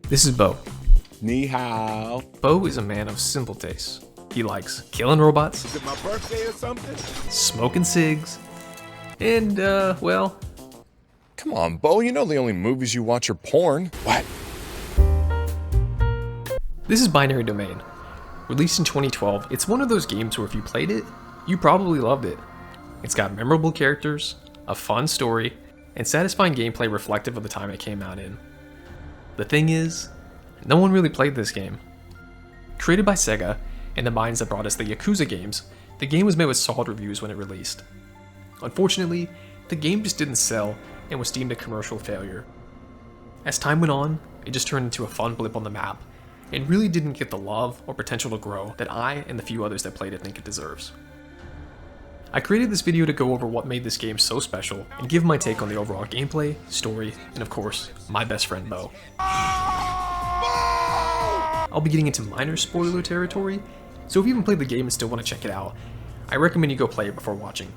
This is Bo. Ni hao. Bo is a man of simple tastes. He likes killing robots, Is it my birthday or something? smoking cigs, and, well... Come on, Bo, you know the only movies you watch are porn. What? This is Binary Domain. Released in 2012, it's one of those games where if you played it, you probably loved it. It's got memorable characters, a fun story, and satisfying gameplay reflective of the time it came out in. The thing is, no one really played this game. Created by SEGA, and the minds that brought us the Yakuza games, the game was met with solid reviews when it released. Unfortunately, the game just didn't sell and was deemed a commercial failure. As time went on, it just turned into a fun blip on the map, and really didn't get the love or potential to grow that I and the few others that played it think it deserves. I created this video to go over what made this game so special, and give my take on the overall gameplay, story, and of course, my best friend Bo. I'll be getting into minor spoiler territory, so if you haven't played the game and still want to check it out, I recommend you go play it before watching.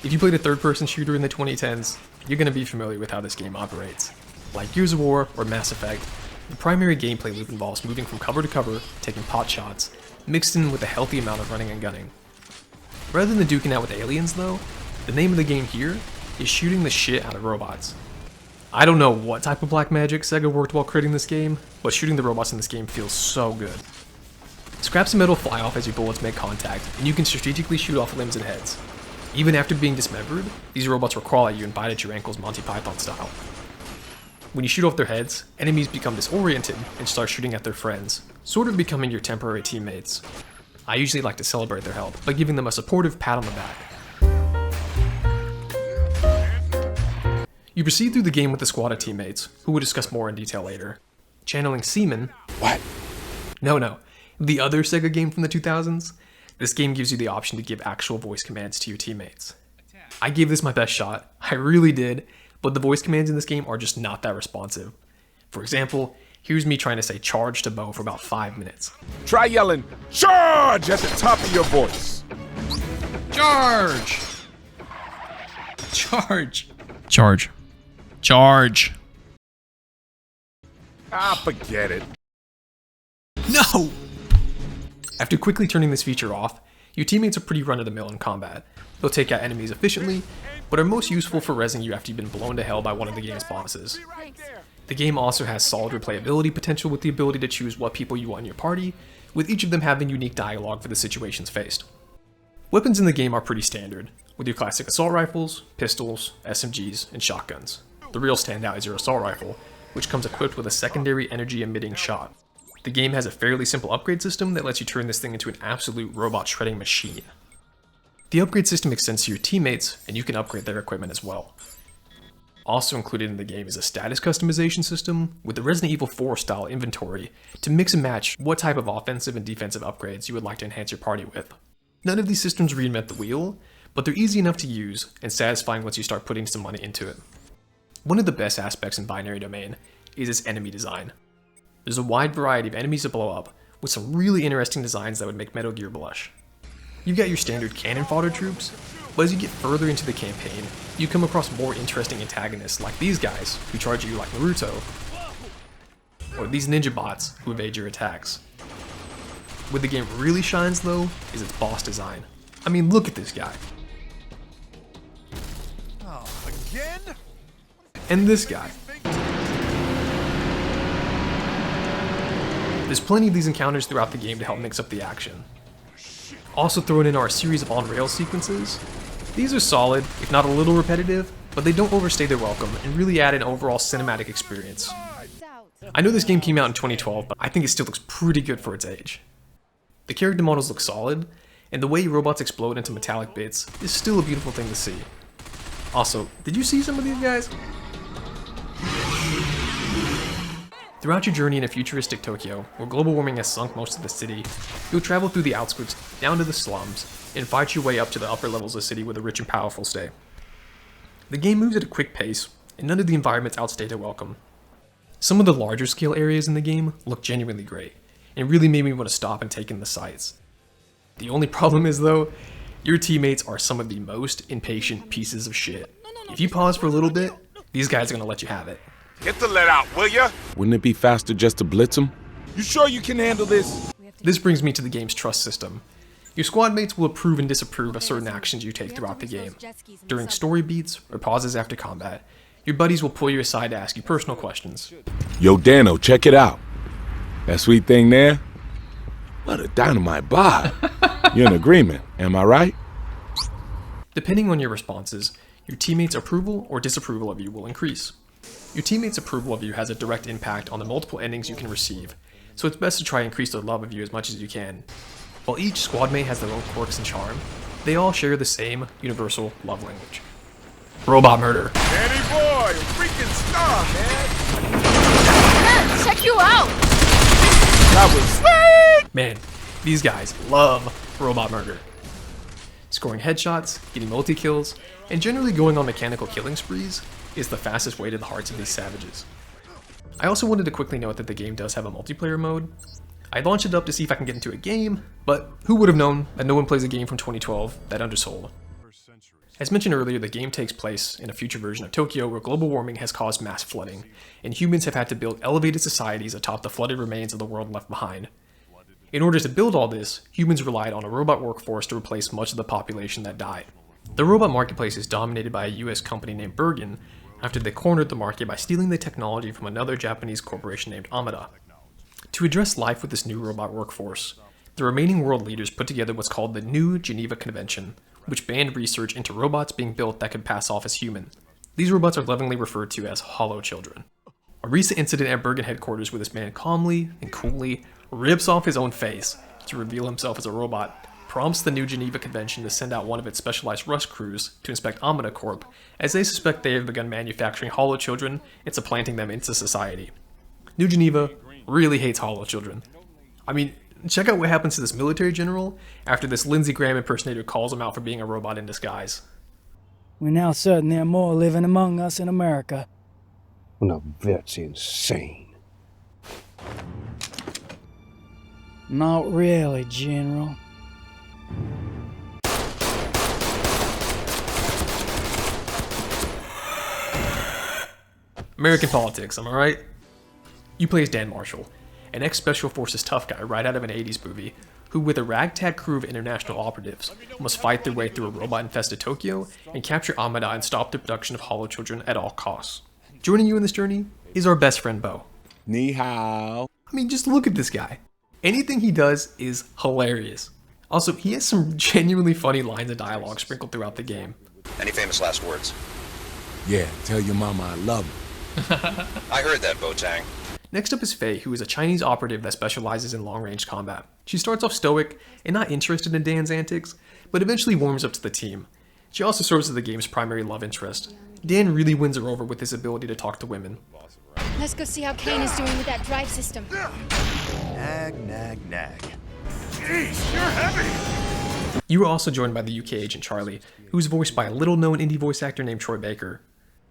If you played a third-person shooter in the 2010s, you're going to be familiar with how this game operates. Like Gears of War or Mass Effect, the primary gameplay loop involves moving from cover to cover, taking pot shots, mixed in with a healthy amount of running and gunning. Rather than duking out with aliens though, the name of the game here is shooting the shit out of robots. I don't know what type of black magic SEGA worked while creating this game, but shooting the robots in this game feels so good. Scraps of metal fly off as your bullets make contact, and you can strategically shoot off limbs and heads. Even after being dismembered, these robots will crawl at you and bite at your ankles Monty Python style. When you shoot off their heads, enemies become disoriented and start shooting at their friends, sort of becoming your temporary teammates. I usually like to celebrate their help by giving them a supportive pat on the back. You proceed through the game with a squad of teammates, who we'll discuss more in detail later. Channeling Seaman... What? No. The other SEGA game from the 2000s? This game gives you the option to give actual voice commands to your teammates. I gave this my best shot, I really did, but the voice commands in this game are just not that responsive. For example, here's me trying to say charge to Bo for about 5 minutes. Try yelling, charge at the top of your voice. Charge! Charge! Charge. Charge! Forget it. No! After quickly turning this feature off, your teammates are pretty run-of-the-mill in combat. They'll take out enemies efficiently, but are most useful for rezzing you after you've been blown to hell by one of the game's bosses. The game also has solid replayability potential with the ability to choose what people you want in your party, with each of them having unique dialogue for the situations faced. Weapons in the game are pretty standard, with your classic assault rifles, pistols, SMGs, and shotguns. The real standout is your assault rifle, which comes equipped with a secondary energy-emitting shot. The game has a fairly simple upgrade system that lets you turn this thing into an absolute robot shredding machine. The upgrade system extends to your teammates, and you can upgrade their equipment as well. Also included in the game is a status customization system with the Resident Evil 4 style inventory to mix and match what type of offensive and defensive upgrades you would like to enhance your party with. None of these systems reinvent the wheel, but they're easy enough to use and satisfying once you start putting some money into it. One of the best aspects in Binary Domain is its enemy design. There's a wide variety of enemies to blow up, with some really interesting designs that would make Metal Gear blush. You've got your standard cannon fodder troops, but as you get further into the campaign, you come across more interesting antagonists like these guys, who charge you like Naruto, or these ninja bots who evade your attacks. Where the game really shines though, is its boss design. I mean, look at this guy. Oh, again? And this guy. There's plenty of these encounters throughout the game to help mix up the action. Also thrown in are a series of on-rails sequences. These are solid, if not a little repetitive, but they don't overstay their welcome and really add an overall cinematic experience. I know this game came out in 2012, but I think it still looks pretty good for its age. The character models look solid, and the way robots explode into metallic bits is still a beautiful thing to see. Also, did you see some of these guys? Throughout your journey in a futuristic Tokyo, where global warming has sunk most of the city, you'll travel through the outskirts down to the slums, and fight your way up to the upper levels of the city where the rich and powerful stay. The game moves at a quick pace, and none of the environments outstay their welcome. Some of the larger scale areas in the game look genuinely great, and really made me want to stop and take in the sights. The only problem is though, your teammates are some of the most impatient pieces of shit. If you pause for a little bit, these guys are going to let you have it. Get the lead out, will ya? Wouldn't it be faster just to blitz them? You sure you can handle this? This brings me to the game's trust system. Your squad mates will approve and disapprove of certain actions you take throughout the game. During story beats or pauses after combat, your buddies will pull you aside to ask you personal questions. Yo, Dano, check it out. That sweet thing there? What a dynamite bod. You're in agreement, am I right? Depending on your responses, your teammates' approval or disapproval of you will increase. Your teammates' approval of you has a direct impact on the multiple endings you can receive, so it's best to try and increase their love of you as much as you can. While each squad mate has their own quirks and charm, they all share the same universal love language. Robot murder. Danny boy, a freaking star, man. Man, check you out! That was sweet! Man, these guys love robot murder. Scoring headshots, getting multi-kills, and generally going on mechanical killing sprees is the fastest way to the hearts of these savages. I also wanted to quickly note that the game does have a multiplayer mode. I launched it up to see if I can get into a game, but who would have known that no one plays a game from 2012 that undersold. As mentioned earlier, the game takes place in a future version of Tokyo where global warming has caused mass flooding, and humans have had to build elevated societies atop the flooded remains of the world left behind. In order to build all this, humans relied on a robot workforce to replace much of the population that died. The robot marketplace is dominated by a US company named Bergen after they cornered the market by stealing the technology from another Japanese corporation named Amada. To address life with this new robot workforce, the remaining world leaders put together what's called the New Geneva Convention, which banned research into robots being built that could pass off as human. These robots are lovingly referred to as hollow children. A recent incident at Bergen headquarters where this man calmly and coolly rips off his own face to reveal himself as a robot prompts the New Geneva Convention to send out one of its specialized Rust crews to inspect Amada Corp, as they suspect they have begun manufacturing hollow children and supplanting them into society. New Geneva really hates hollow children. I mean, check out what happens to this military general after this Lindsey Graham impersonator calls him out for being a robot in disguise. We're now certain there are more living among us in America. No, that's insane. Not really, General. American politics, am I right? You play as Dan Marshall, an ex-Special Forces tough guy right out of an 80s movie, who with a ragtag crew of international operatives must fight their way through a robot-infested Tokyo and capture Amada and stop the production of hollow children at all costs. Joining you in this journey is our best friend Bo. Ni hao. I mean, just look at this guy. Anything he does is hilarious. Also, he has some genuinely funny lines of dialogue sprinkled throughout the game. Any famous last words? Yeah, tell your mama I love her. I heard that, Botang. Next up is Faye, who is a Chinese operative that specializes in long-range combat. She starts off stoic and not interested in Dan's antics, but eventually warms up to the team. She also serves as the game's primary love interest. Dan really wins her over with his ability to talk to women. Let's go see how Kane is doing with that drive system. Nag, nag, nag. Jeez, you're heavy! You are also joined by the UK agent Charlie, who is voiced by a little-known indie voice actor named Troy Baker.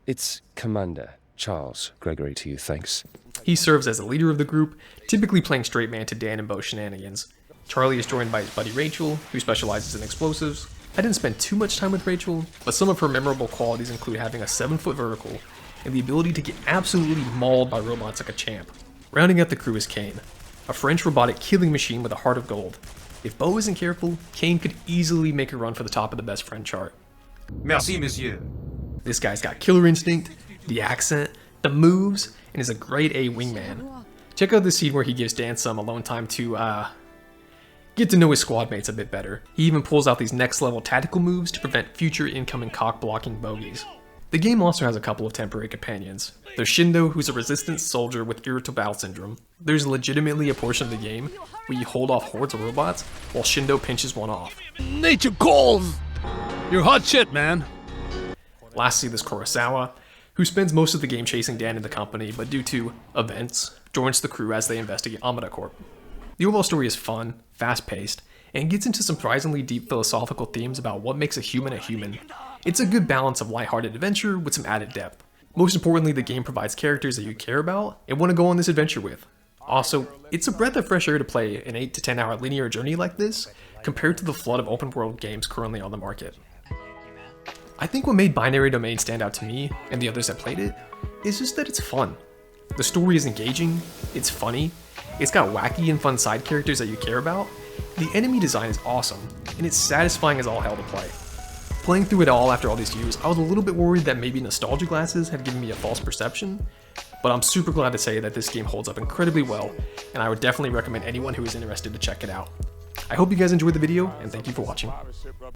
It's Commander Charles Gregory to you, thanks. He serves as the leader of the group, typically playing straight man to Dan and Bo's shenanigans. Charlie is joined by his buddy Rachel, who specializes in explosives. I didn't spend too much time with Rachel, but some of her memorable qualities include having a 7-foot vertical and the ability to get absolutely mauled by robots like a champ. Rounding out the crew is Kane, a French robotic killing machine with a heart of gold. If Bo isn't careful, Kane could easily make a run for the top of the best friend chart. Merci, monsieur. This guy's got killer instinct, the accent, the moves, and is a grade A wingman. Check out the scene where he gives Dan some alone time to, get to know his squad mates a bit better. He even pulls out these next level tactical moves to prevent future incoming cock blocking bogeys. The game also has a couple of temporary companions. There's Shindo, who's a resistance soldier with irritable bowel syndrome. There's legitimately a portion of the game where you hold off hordes of robots while Shindo pinches one off. Nature calls! You're hot shit, man. Lastly, there's Kurosawa, who spends most of the game chasing Dan and the company, but due to events, joins the crew as they investigate Amada Corp. The overall story is fun, fast-paced, and gets into surprisingly deep philosophical themes about what makes a human a human. It's a good balance of lighthearted adventure with some added depth. Most importantly, the game provides characters that you care about and want to go on this adventure with. Also, it's a breath of fresh air to play an 8 to 10 hour linear journey like this, compared to the flood of open world games currently on the market. I think what made Binary Domain stand out to me, and the others that played it, is just that it's fun. The story is engaging, it's funny, it's got wacky and fun side characters that you care about, the enemy design is awesome, and it's satisfying as all hell to play. Playing through it all after all these years, I was a little bit worried that maybe nostalgia glasses had given me a false perception, but I'm super glad to say that this game holds up incredibly well, and I would definitely recommend anyone who is interested to check it out. I hope you guys enjoyed the video, and thank you for watching.